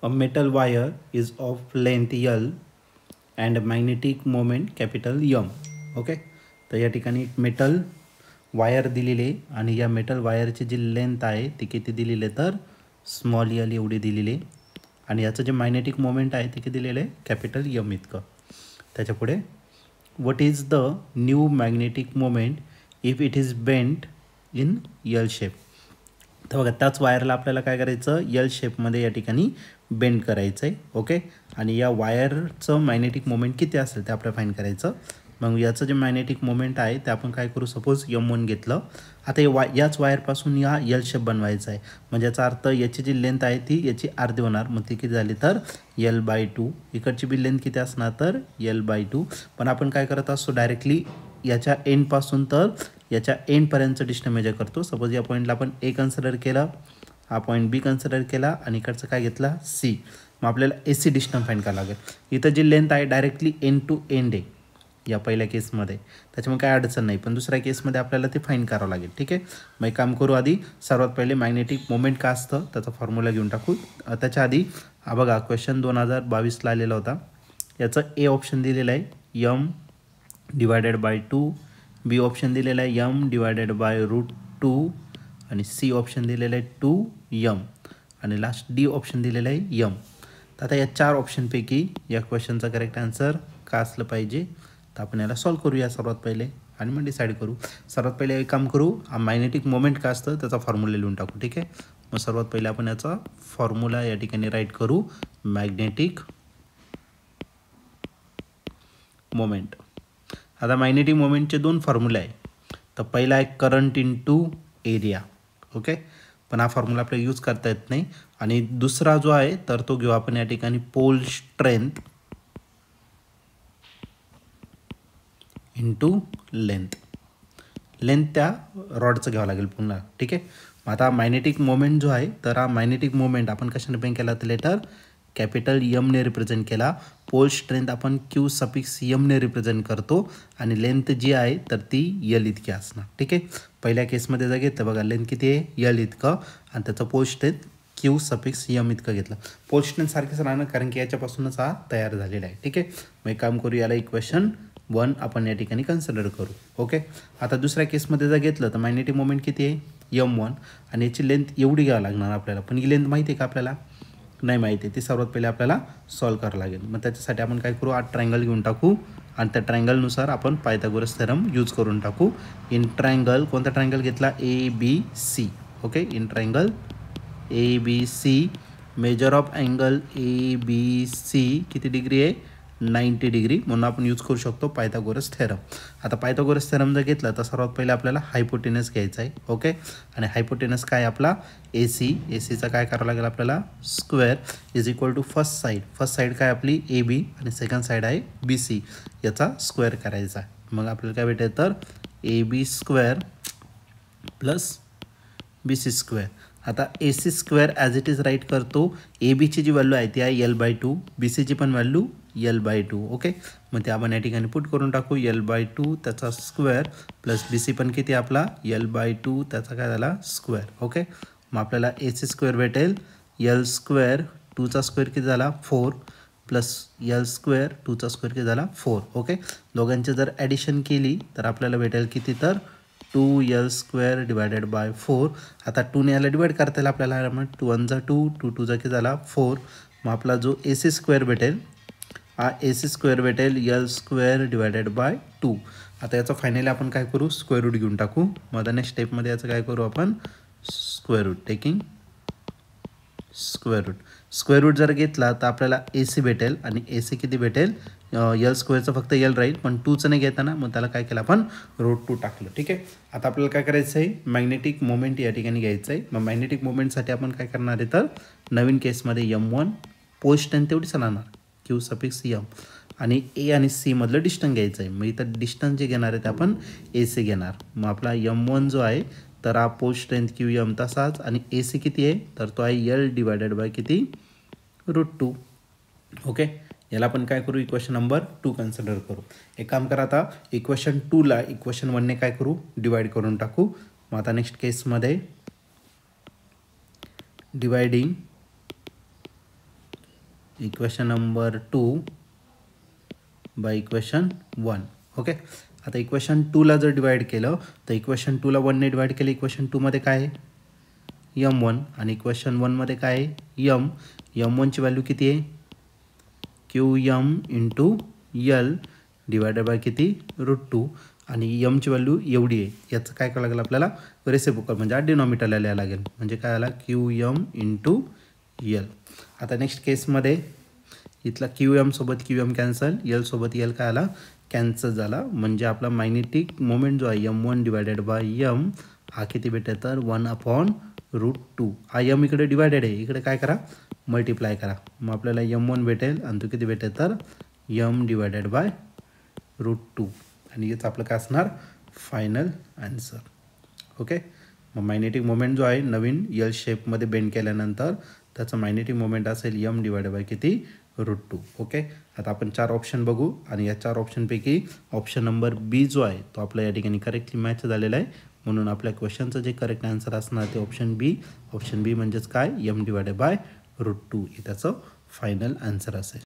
A metal wire is of length L and magnetic moment capital M. Okay, तर या ठिकाणी metal wire दिलेली आहे आणि या मेटल वायरची जी लेंथ आहे ती किती दिलेली आहे तर स्मॉल एल एवढी दिलेली आहे आणि याचं जे मॅग्नेटिक मोमेंट आहे ते किती दिलेलं आहे कॅपिटल एम इतकं. त्याच्यापुढे what is the new magnetic moment if it is bent in L shape. तर बघा त्याच वायरला आपल्याला काय करायचं यल शेपमध्ये या ठिकाणी बेंड करायचं आहे. ओके, आणि या वायरचं मॅग्नेटिक मोमेंट किती असेल ते आपल्याला फाईंड करायचं. मग याचं जे मॅग्नेटिक मोमेंट आहे ते आपण काय करू सपोज M1 घेतलं. आता याच वायरपासून या यल शेप बनवायचा आहे म्हणजे याचा अर्थ याची जी लेंथ आहे ती याची अर्धी होणार मग ती किती झाली तर L/2. इकडची बी लेंथ किती असणार तर L/2. पण आपण काय करत असतो डायरेक्टली याच्या एंडपासून तर याच्या एंडपर्यंतचं डिस्टन्स मेजर करतो. सपोज या पॉईंटला आपण A कन्सिडर केला, हा पॉईंट B कन्सिडर केला आणि इकडचं काय घेतला C. मग आपल्याला AC डिस्टन्स फाईंड करावं लागेल. इथं जी लेंथ आहे डायरेक्टली एंड टू एंड आहे या पहिल्या केसमध्ये, त्याच्यामुळे काय अडचण नाही. पण दुसऱ्या केसमध्ये आपल्याला ते फाईंड करावं लागेल. ठीक आहे, मग एक काम करू. आधी सर्वात पहिले मॅग्नेटिक मोमेंट का असतं त्याचा फॉर्म्युला घेऊन टाकू. त्याच्या आधी हा बघा क्वेश्चन 2022ला आलेला होता. याचं A ऑप्शन दिलेलं आहे M/2, B ऑप्शन दिलेला आहे M/√2 आणि C ऑप्शन दिलेलं आहे 2M आणि लास्ट D ऑप्शन दिलेलं आहे M. तर आता या 4 ऑप्शनपैकी या क्वेश्चनचा करेक्ट आन्सर का असलं पाहिजे तर आपण याला सॉल्व करूया सर्वात पहिले आणि मग डिसाईड करू. सर्वात पहिले एक काम करू, मॅग्नेटिक मोमेंट का असतं त्याचा फॉर्म्युला लिहून टाकू. ठीक आहे, मग सर्वात पहिले आपण याचा फॉर्म्युला या ठिकाणी राईट करू. Magnetic moment. आता मॅग्नेटिक मोमेंटचे 2 फॉर्म्युले आहे. तर पहिला आहे करंट इनटू एरिया. ओके, पण हा फॉर्म्युला आपल्याला यूज करता येत नाही. आणि दुसरा जो आहे तर तो घेऊ आपण या ठिकाणी pole strength into length. Length त्या रॉडचं घ्यावं लागेल पुन्हा. ठीक आहे, मग आता मॅग्नेटिक मोमेंट जो आहे तर हा मॅग्नेटिक मोमेंट आपण कशाने पेन केला तर लेटर कॅपिटल एमने रिप्रेझेंट केला. पोल स्ट्रेंथ आपण Q(M)ने रिप्रेझेंट करतो आणि लेंथ जी आहे तर ती L इतकी असणार. ठीक आहे, पहिल्या केसमध्ये जर घेतलं बघा लेंथ किती आहे L इतकं आणि त्याचं पोल स्ट्रेंथ Q(M) इतकं घेतलं. पोल स्ट्रेंथ सारखेच राहणार कारण की याच्यापासूनच हा तयार झालेला आहे. ठीक आहे, मग एक काम करू, याला इक्वेशन 1 आपण या ठिकाणी कन्सिडर करू. ओके, आता दुसऱ्या केसमध्ये जर घेतलं तर मॅग्नेटिक मोमेंट किती आहे M1 आणि याची लेंथ एवढी घ्यावं लागणार आपल्याला. पण ही लेंथ माहिती आहे का आपल्याला नाही माहिती आहे. ती सर्वात पहिले आपल्याला सॉल्व करावं लागेल. मग त्याच्यासाठी आपण काय करू, ट्रायंगल घेऊन टाकू आणि त्या ट्रायंगलनुसार आपण पायथागोरस थेरम यूज करून टाकू. इन ट्रायंगल कोणता ट्रायंगल घेतला ABC. Okay, in triangle ABC measure of angle ABC किती डिग्री आहे 90 डिग्री म्हणून आपण यूज करू शकतो पायथागोरस थेरम. आता पायथागोरस थेरम जर घेतला तर सर्वात पहिले आपल्याला हायपोटेनस घ्यायचा आहे. ओके, आणि हायपोटेनस काय आपला ACचा काय करावं लागेल आपल्याला square is equal to first side काय आपली AB आणि सेकंड साईड आहे BC याचा स्क्वेअर करायचा आहे. मग आपल्याला काय भेटेल तर AB square plus BC square. आता AC square as it is right करतो. ABची जी व्हॅल्यू आहे ती आहे L/2, BCची पण व्हॅल्यू L/2. ओके, मग ते आपण या ठिकाणी पुट करून टाकू. L/2 त्याचा स्क्वेअर प्लस BC पण किती आपला L/2 त्याचा काय झाला स्क्वेअर. ओके, मग आपल्याला AC स्क्वेअर भेटेल L स्क्वेअर 2चा स्क्वेअर किती झाला 4 प्लस L स्क्वेअर 2चा स्क्वेअर किती झाला 4. ओके, दोघांची जर ॲडिशन केली तर आपल्याला भेटेल किती तर 2L स्क्वेअर डिवायडेड बाय 4. आता 2ने याला डिवाइड करता येईल आपल्याला. मग 2 1 2, 2 2 किती झाला 4. मग आपला जो AC स्क्वेअर भेटेल हा AC स्क्वेअर भेटेल L स्क्वेअर डिवायडेड बाय 2. आता याचं फायनली आपण काय करू स्क्वेअर रूट घेऊन टाकू. मग आता नेक्स्ट स्टेपमध्ये याचं काय करू आपण square root taking square root जर घेतला तर आपल्याला AC भेटेल आणि AC किती भेटेल L स्क्वेअरचं फक्त L राहील पण 2चं नाही घेताना मग त्याला काय केलं आपण √2 टाकलं. ठीक आहे, आता आपल्याला काय करायचं आहे मॅग्नेटिक मोमेंट या ठिकाणी घ्यायचं आहे. मग मॅग्नेटिक मोमेंटसाठी आपण काय करणार आहे तर नवीन केसमध्ये M1 पोल स्ट्रेंथ तेवढीच राहणार Q(M) आणि A आणि C मधलं डिस्टन्स घ्यायचं आहे. मग इथं डिस्टन्स जे घेणार आहे ते आपण AC घेणार. मग आपला M1 जो आहे तर हा पोल स्ट्रेंथ QM तसाच आणि AC किती आहे तर तो आहे L डिवायडेड बाय किती √2. ओके, याला आपण काय करू इक्वेशन नंबर 2 कन्सिडर करू. एक काम करा, आता इक्वेशन 2ला इक्वेशन 1ने काय करू डिवाइड करून टाकू. मग आता नेक्स्ट केसमध्ये dividing equation number 2 by equation 1. Okay, आता इक्वेशन 2ला जर डिवाइड केलं तर इक्वेशन 2ला 1ने डिवाइड केलं, इक्वेशन 2मध्ये काय आहे m1 आणि इक्वेशन 1मध्ये काय आहे m1ची व्हॅल्यू किती आहे QM into L divided by किती √2 आणि यमची व्हॅल्यू एवढी आहे. याचं काय करावं लागेल आपल्याला रेसिप्रोकल म्हणजे डिनॉमिनेटरला लिहायला लागेल, म्हणजे काय आला QM इंटू L. आता नेक्स्ट केसमध्ये इथला QM सोबत QM कॅन्सल, L सोबत L काय आला कॅन्सल झाला, म्हणजे आपला मॅग्नेटिक मोमेंट जो आहे M1 डिवायडेड बाय M हा किती भेटेल तर 1/√2. हा M इकडे डिवायडेड आहे, इकडे काय करा मल्टिप्लाय करा, मग आपल्याला M1 भेटेल आणि तो किती भेटेल तर M डिवायडेड बाय √2 आणि याचं आपलं काय असणार फायनल आन्सर. ओके, मग मॅग्नेटिक मोमेंट जो आहे नवीन L शेपमध्ये बेंड केल्यानंतर त्याचं मॅग्नेटिक मोमेंट असेल M डिवायडेड बाय किती √2. ओके, आता आपण 4 ऑप्शन बघू आणि या 4 ऑप्शनपैकी ऑप्शन नंबर बी जो आहे तो आपल्या या ठिकाणी करेक्टली मॅच झालेला आहे, म्हणून आपल्या क्वेश्चनचं जे करेक्ट आन्सर असणार ते ऑप्शन बी म्हणजेच काय M डिवायडेड बाय √2 हे त्याचं फायनल आन्सर असेल.